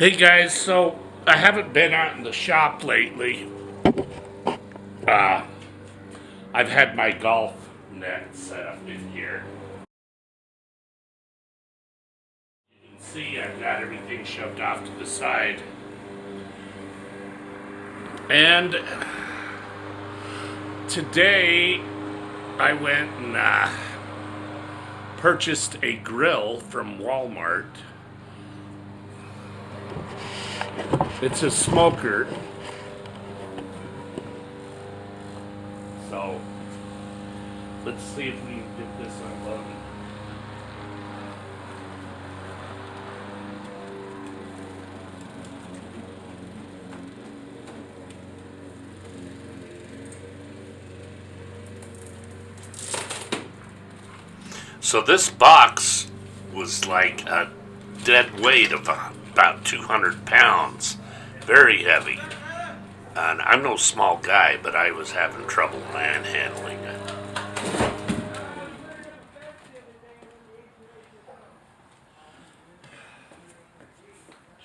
Hey guys, so I haven't been out in the shop lately. Uh, I've had my golf net set up in here. You can see I've got everything shoved off to the side. And today I went and purchased a grill from Walmart. It's a smoker. So let's see if we can get this unloaded. So this box was like a dead weight of about 200 pounds. Very heavy. And I'm no small guy, but I was having trouble manhandling it.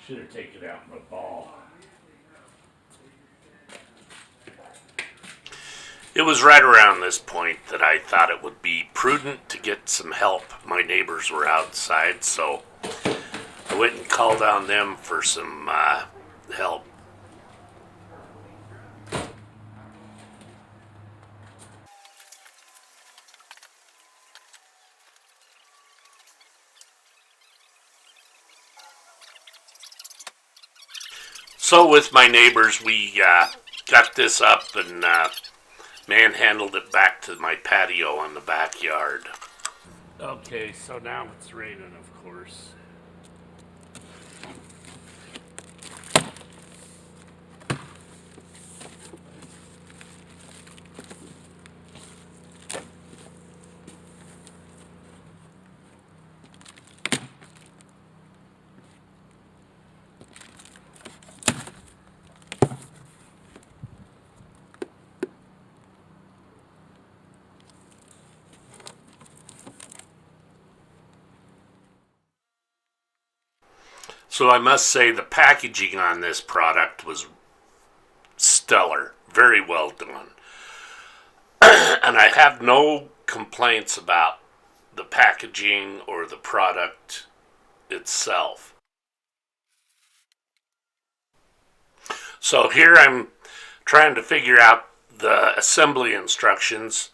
Should have taken it out in the ball. It was right around this point that I thought it would be prudent to get some help. My neighbors were outside, so I went and called on them for some help. So with my neighbors, we got this up and manhandled it back to my patio on the backyard. Okay, so now it's raining, of course. So I must say the packaging on this product was stellar. Very well done. And I have no complaints about the packaging or the product itself. So here I'm trying to figure out the assembly instructions,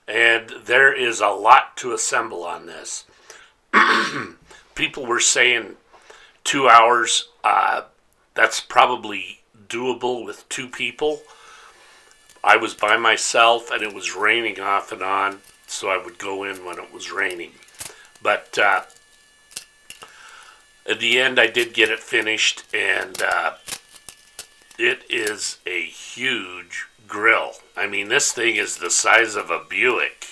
and there is a lot to assemble on this. People were saying 2 hours. That's probably doable with two people. I was by myself and it was raining off and on, so I would go in when it was raining. But at the end, I did get it finished, and it is a huge grill. I mean, this thing is the size of a Buick.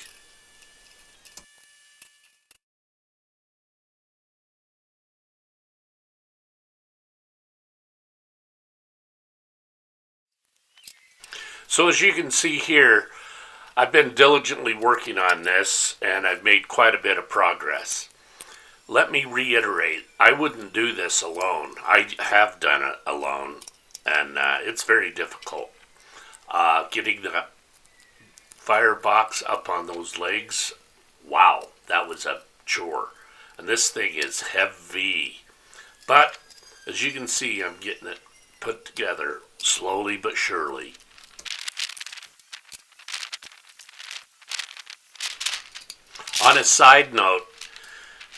So as you can see here, I've been diligently working on this, and I've made quite a bit of progress. Let me reiterate, I wouldn't do this alone. I have done it alone, and it's very difficult. Getting the firebox up on those legs, wow, that was a chore. And this thing is heavy. But, as you can see, I'm getting it put together slowly but surely. On a side note,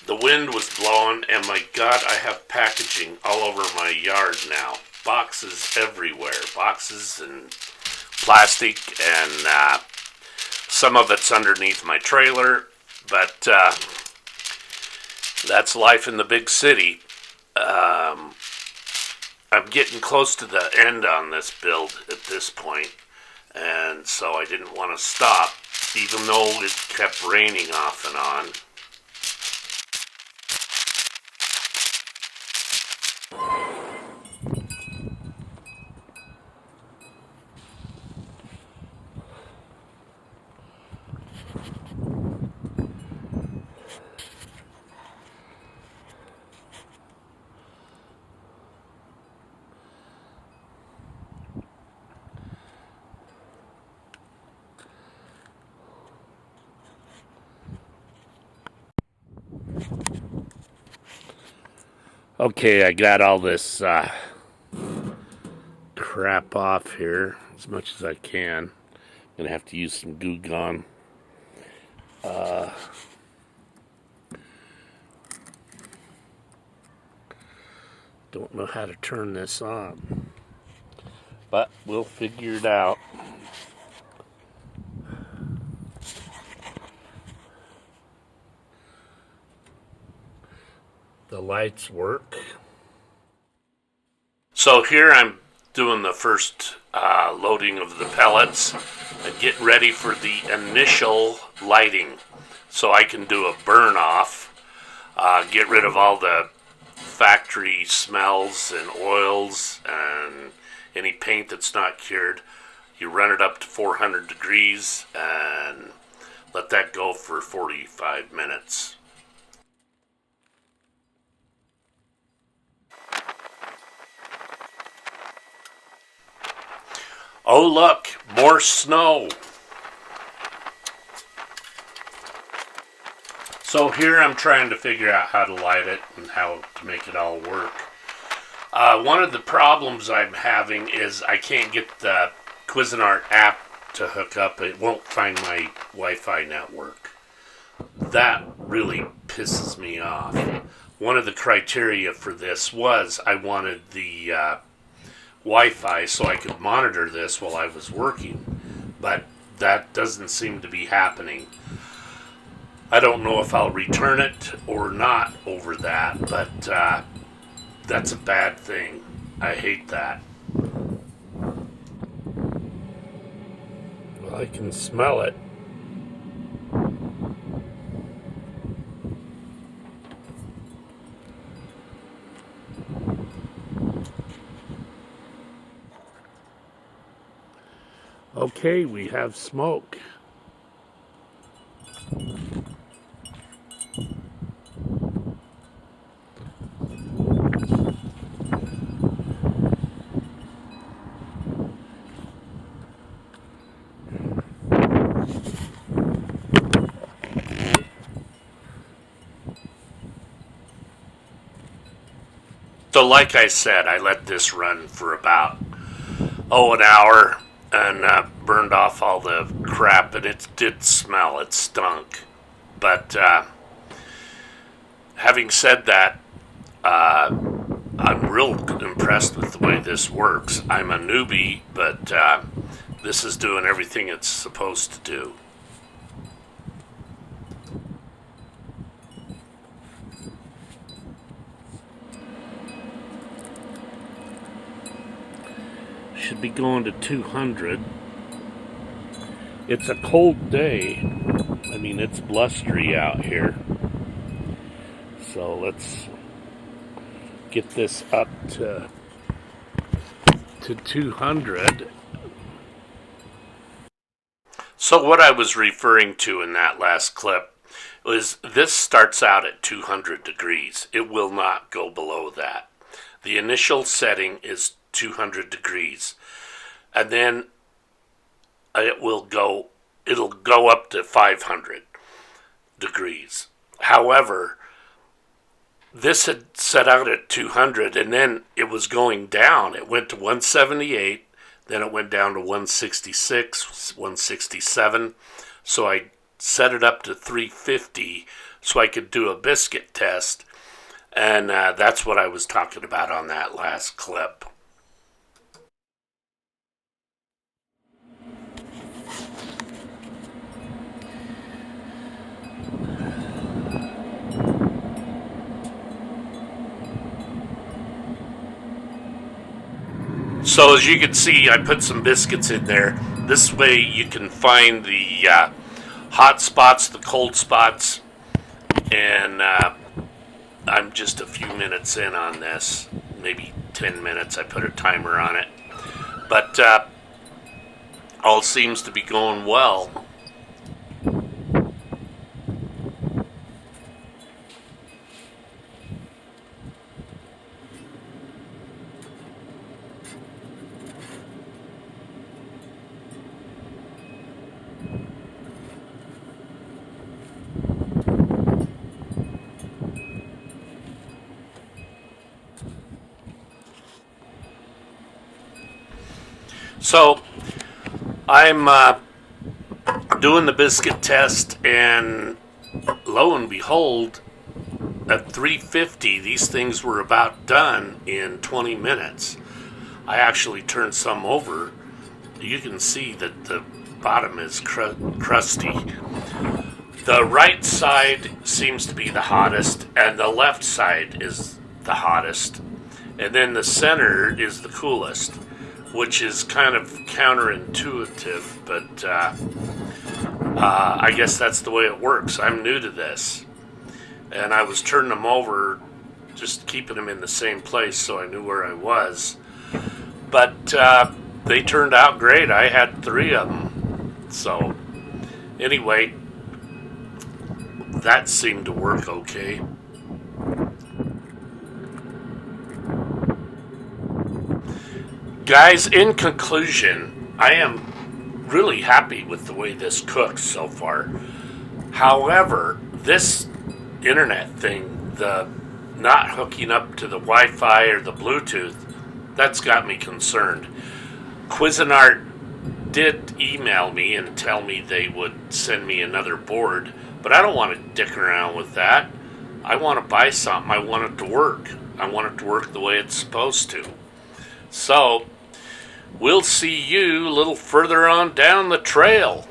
the wind was blowing, and my God, I have packaging all over my yard now. Boxes everywhere. Boxes and plastic, and some of it's underneath my trailer, but that's life in the big city. I'm getting close to the end on this build at this point, and so I didn't want to stop, even though it kept raining off and on. Okay, I got all this crap off here as much as I can. Gonna have to use some Goo Gone. Don't know how to turn this on, but we'll figure it out. The lights work. So here I'm doing the first loading of the pellets and getting ready for the initial lighting so I can do a burn off, get rid of all the factory smells and oils and any paint that's not cured. You run it up to 400 degrees and let that go for 45 minutes. Oh look, more snow. So here I'm trying to figure out how to light it and how to make it all work. One of the problems I'm having is I can't get the Cuisinart app to hook up. It won't find my Wi-Fi network. That really pisses me off. One of the criteria for this was I wanted the Wi-Fi so I could monitor this while I was working, but that doesn't seem to be happening. I don't know if I'll return it or not over that, but that's a bad thing. I hate that. Well, I can smell it. Okay, we have smoke. So like I said, I let this run for about, an hour and burned off all the crap, and it did smell. It stunk. But having said that, I'm real impressed with the way this works. I'm a newbie, but this is doing everything it's supposed to do. Should be going to 200. It's a cold day. I mean, it's blustery out here. So let's get this up to 200. So what I was referring to in that last clip was this starts out at 200 degrees. It will not go below that. The initial setting is 200 degrees. And then it'll go up to 500 degrees. However, this had set out at 200 and then it was going down. It went to 178, then it went down to 166, 167. So I set it up to 350 so I could do a biscuit test. And that's what I was talking about on that last clip. So as you can see, I put some biscuits in there. This way you can find the hot spots, the cold spots, and I'm just a few minutes in on this, maybe 10 minutes. I put a timer on it. But all seems to be going well. So I'm doing the biscuit test, and lo and behold, at 350, these things were about done in 20 minutes. I actually turned some over. You can see that the bottom is crusty. The right side seems to be the hottest, and the left side is the hottest. And then the center is the coolest, which is kind of counterintuitive, but I guess that's the way it works. I'm new to this. And I was turning them over, just keeping them in the same place so I knew where I was. But they turned out great. I had 3 of them. So anyway, that seemed to work okay. Guys, in conclusion, I am really happy with the way this cooks so far. However, this internet thing, the not hooking up to the Wi-Fi or the Bluetooth, that's got me concerned. Cuisinart did email me and tell me they would send me another board, but I don't want to dick around with that. I want to buy something. I want it to work. I want it to work the way it's supposed to. So, we'll see you a little further on down the trail.